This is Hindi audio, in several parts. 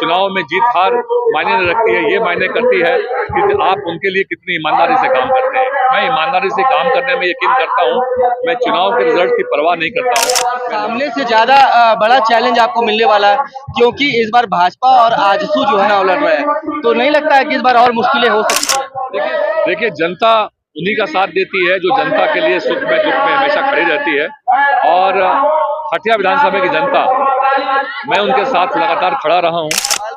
चुनाव में जीत हार मायने नहीं रखती है, ये मायने करती है कि आप उनके लिए कितनी ईमानदारी से काम करते हैं। मैं ईमानदारी से काम करने में यकीन करता हूँ। मैं चुनाव के रिजल्ट की परवाह नहीं करता हूँ। सामने से ज्यादा बड़ा चैलेंज आपको मिलने वाला है, क्योंकि इस बार भाजपा और आजसू जो है ना उलट रहे हैं, तो नहीं लगता है कि इस बार और मुश्किलें हो सकती हैं? देखिए, जनता उन्हीं का साथ देती है जो जनता के लिए सुख में दुख में हमेशा खड़ी रहती है। और हटिया विधानसभा की जनता, मैं उनके साथ लगातार खड़ा रहा हूँ।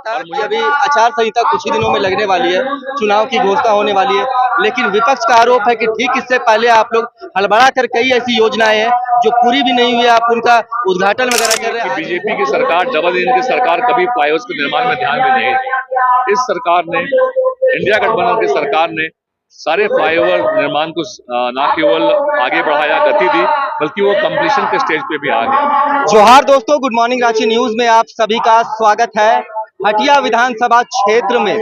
और मुझे अभी आचार संहिता कुछ ही दिनों में लगने वाली है, चुनाव की घोषणा होने वाली है, लेकिन विपक्ष का आरोप है कि ठीक इससे पहले आप लोग हड़बड़ा कर कई ऐसी योजनाएं हैं जो पूरी भी नहीं हुई, आप उनका उद्घाटन वगैरह कर रहे हैं। बीजेपी की सरकार, डबल इंजन की सरकार कभी फ्लाईओवर्स के निर्माण में ध्यान भी नहीं दी। इस सरकार ने, इंडिया गठबंधन की सरकार ने सारे फ्लाईओवर निर्माण को न केवल आगे बढ़ाया, गति दी, बल्कि वो कंप्लीशन के स्टेज पे भी आ गया। जोहार दोस्तों, गुड मॉर्निंग रांची न्यूज में आप सभी का स्वागत है। हटिया विधानसभा क्षेत्र में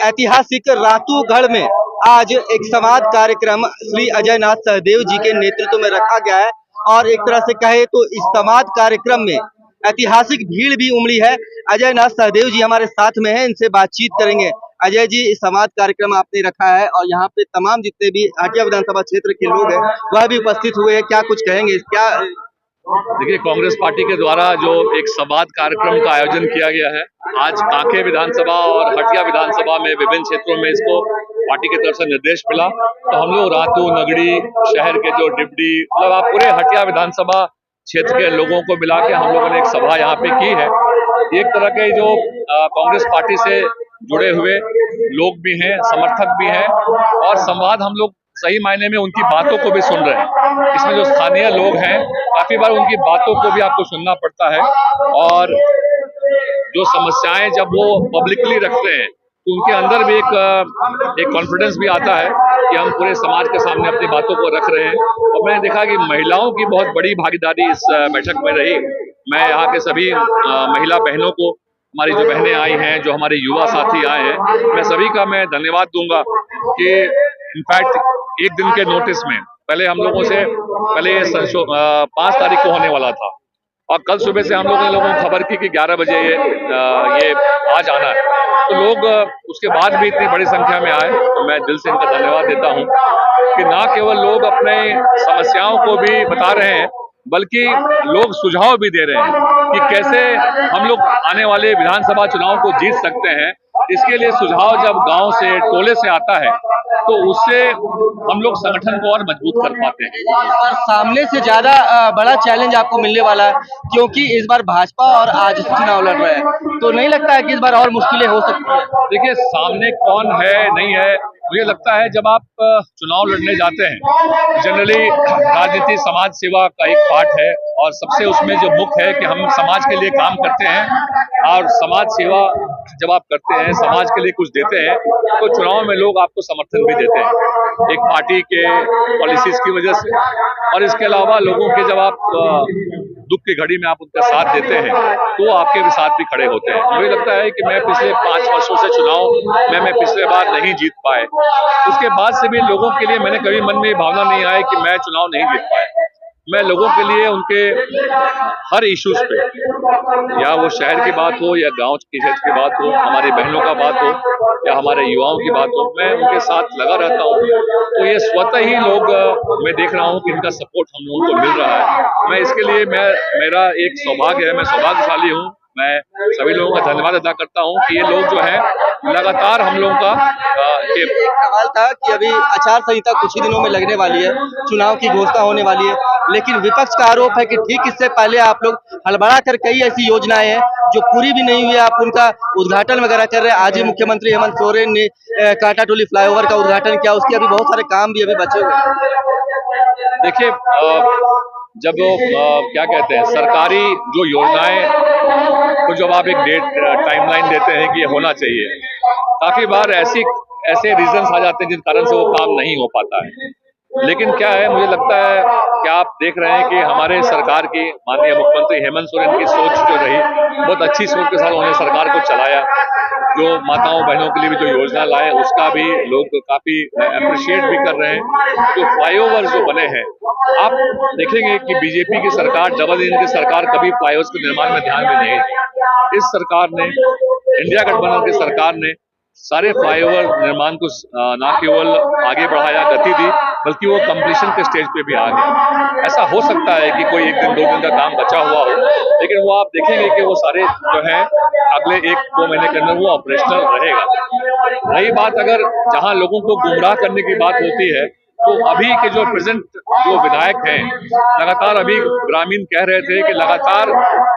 ऐतिहासिक रातूगढ़ में आज एक संवाद कार्यक्रम श्री अजय नाथ सहदेव जी के नेतृत्व में रखा गया है और एक तरह से कहे तो इस संवाद कार्यक्रम में ऐतिहासिक भीड़ भी उमड़ी है। अजय नाथ सहदेव जी हमारे साथ में हैं, इनसे बातचीत करेंगे। अजय जी, इस संवाद कार्यक्रम आपने रखा है और यहाँ पे तमाम जितने भी हटिया विधानसभा क्षेत्र के लोग हैं वह भी उपस्थित हुए हैं, क्या कुछ कहेंगे? क्या देखिए, कांग्रेस पार्टी के द्वारा जो एक संवाद कार्यक्रम का आयोजन किया गया है, आज कांके विधानसभा और हटिया विधानसभा में विभिन्न क्षेत्रों में इसको पार्टी की तरफ से निर्देश मिला, तो हम लोग रातू नगड़ी शहर के जो डिप्टी, मतलब आप पूरे हटिया विधानसभा क्षेत्र के लोगों को मिला के हम लोगों ने एक सभा यहाँ पे की है। एक तरह के जो कांग्रेस पार्टी से जुड़े हुए लोग भी हैं, समर्थक भी हैं, और संवाद हम लोग सही मायने में उनकी बातों को भी सुन रहे हैं। इसमें जो स्थानीय लोग हैं, काफी बार उनकी बातों को भी आपको सुनना पड़ता है, और जो समस्याएं जब वो पब्लिकली रखते हैं तो उनके अंदर भी एक कॉन्फिडेंस भी आता है कि हम पूरे समाज के सामने अपनी बातों को रख रहे हैं। और मैंने देखा कि महिलाओं की बहुत बड़ी भागीदारी इस बैठक में रही। मैं यहाँ के सभी महिला बहनों को, हमारी जो बहनें आई हैं, जो हमारे युवा साथी आए हैं, मैं सभी का मैं धन्यवाद दूंगा कि इनफैक्ट एक दिन के नोटिस में पहले हम लोगों से पहले 5 तारीख को होने वाला था, और कल सुबह से हम लोगों को खबर की कि 11 बजे ये आज आना है, तो लोग उसके बाद भी इतनी बड़ी संख्या में आए, तो मैं दिल से इनका धन्यवाद देता हूं कि ना केवल लोग अपने समस्याओं को भी बता रहे हैं, बल्कि लोग सुझाव भी दे रहे हैं कि कैसे हम लोग आने वाले विधानसभा चुनाव को जीत सकते हैं। इसके लिए सुझाव जब गांव से, टोले से आता है, तो उससे हम लोग संगठन को और मजबूत कर पाते हैं। और सामने से ज्यादा बड़ा चैलेंज आपको मिलने वाला है, क्योंकि इस बार भाजपा और आजसू चुनाव लड़ रहे हैं, तो नहीं लगता है कि इस बार और मुश्किलें हो सकती हैं? देखिए, सामने कौन है नहीं है, मुझे लगता है जब आप चुनाव लड़ने जाते हैं, जनरली राजनीति समाज सेवा का एक पार्ट है, और सबसे उसमें जो मुख्य है कि हम समाज के लिए काम करते हैं, और समाज सेवा जब आप करते हैं, समाज के लिए कुछ देते हैं, तो चुनाव में लोग आपको समर्थन भी देते हैं, एक पार्टी के पॉलिसीज की वजह से। और इसके अलावा लोगों के जब आप दुख की घड़ी में आप उनका साथ देते हैं, तो आपके भी साथ भी खड़े होते हैं। मुझे लगता है कि मैं पिछले 5 वर्षों से चुनाव में मैं पिछले बार नहीं जीत पाए, उसके बाद से भी लोगों के लिए मैंने कभी मन में ये भावना नहीं आई कि मैं चुनाव नहीं जीत पाए। मैं लोगों के लिए उनके हर इश्यूज पे, या वो शहर की बात हो या गांव की क्षेत्र की बात हो, हमारी बहनों का बात हो या हमारे युवाओं की बात हो, मैं उनके साथ लगा रहता हूँ। तो ये स्वतः ही लोग, मैं देख रहा हूँ कि इनका सपोर्ट हम लोगों को मिल रहा है। मैं इसके लिए मेरा एक सौभाग्य है, मैं सौभाग्यशाली हूँ। मैं सभी लोगों का धन्यवाद अदा करता हूँ कि ये लोग जो है लगातार हम लोगों का एक सवाल था कि अभी आचार संहिता कुछ ही दिनों में लगने वाली है, चुनाव की घोषणा होने वाली है, लेकिन विपक्ष का आरोप है कि ठीक इससे पहले आप लोग हड़बड़ा कर कई ऐसी योजनाएं हैं जो पूरी भी नहीं हुई, आप उनका उद्घाटन वगैरह कर रहे हैं। आज ही मुख्यमंत्री हेमंत सोरेन ने कांटाटोली फ्लाईओवर का उद्घाटन किया, उसके अभी बहुत सारे काम भी अभी बचे हुए हैं। देखिए, जब क्या कहते हैं, सरकारी जो योजनाएं तो जब आप एक टाइमलाइन देते हैं कि ये होना चाहिए, काफी बार ऐसे रीजंस आ जाते हैं जिन कारण से वो काम नहीं हो पाता है। लेकिन क्या है, मुझे लगता है कि आप देख रहे हैं कि हमारे सरकार की माननीय मुख्यमंत्री हेमंत सोरेन की सोच जो रही, बहुत अच्छी सोच के साथ उन्होंने सरकार को चलाया। जो माताओं बहनों के लिए भी जो योजना लाए उसका भी लोग काफी अप्रिशिएट भी कर रहे हैं। जो फ्लाईओवर जो बने हैं, आप देखेंगे कि बीजेपी की सरकार, डबल इंजन की सरकार कभी फ्लाईओवर के निर्माण में ध्यान भी नहीं दी। इस सरकार ने, इंडिया गठबंधन की सरकार ने सारे फ्लाईओवर निर्माण को न केवल आगे बढ़ाया, गति दी, बल्कि वो कंप्लीशन के स्टेज पे भी आ गया। ऐसा हो सकता है कि कोई 1 दिन 2 दिन का काम बचा हुआ हो, लेकिन वो आप देखेंगे कि वो सारे जो है अगले 1-2 महीने के अंदर वो ऑपरेशनल रहेगा। रही बात अगर जहां लोगों को गुमराह करने की बात होती है, तो अभी के जो प्रेजेंट जो विधायक हैं, लगातार अभी ग्रामीण कह रहे थे कि लगातार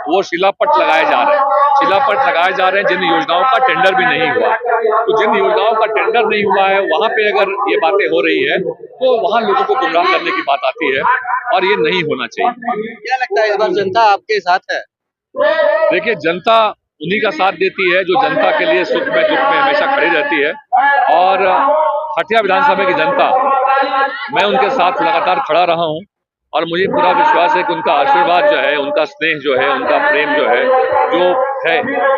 वो शिलापट लगाए जा रहे हैं, शिलापट लगाए जा रहे हैं जिन योजनाओं का टेंडर भी नहीं हुआ। तो जिन योजनाओं का टेंडर नहीं हुआ है, वहां पे अगर ये बातें हो रही है, तो वहां लोगों को गुमराह करने की बात आती है, और ये नहीं होना चाहिए। क्या लगता है इस बार जनता आपके साथ है? देखिए, जनता उन्हीं का साथ देती है जो जनता के लिए सुख में दुख में हमेशा खड़ी रहती है, और हटिया विधानसभा की जनता, मैं उनके साथ लगातार खड़ा रहा हूं, और मुझे पूरा विश्वास है कि उनका आशीर्वाद जो है, उनका स्नेह जो है, उनका प्रेम जो है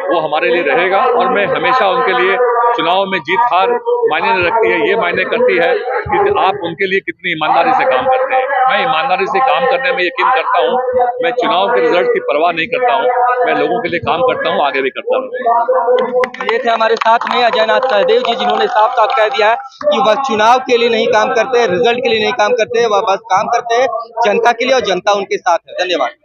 वो हमारे लिए रहेगा। और मैं हमेशा उनके लिए, चुनाव में जीत हार मायने नहीं रखती है, ये मायने करती है कि आप उनके लिए कितनी ईमानदारी से काम करते हैं। मैं ईमानदारी से काम करने में यकीन करता हूँ। मैं चुनाव के रिजल्ट की परवाह नहीं करता हूँ, मैं लोगों के लिए काम करता हूँ, आगे भी करता रहूंगा। ये थे हमारे साथ में अजय नाथ सहदेव जी, जिन्होंने साफ साफ कह दिया है कि वह चुनाव के लिए नहीं काम करते, रिजल्ट के लिए नहीं काम करते, वह बस काम करते हैं जनता के लिए, और जनता उनके साथ है। धन्यवाद।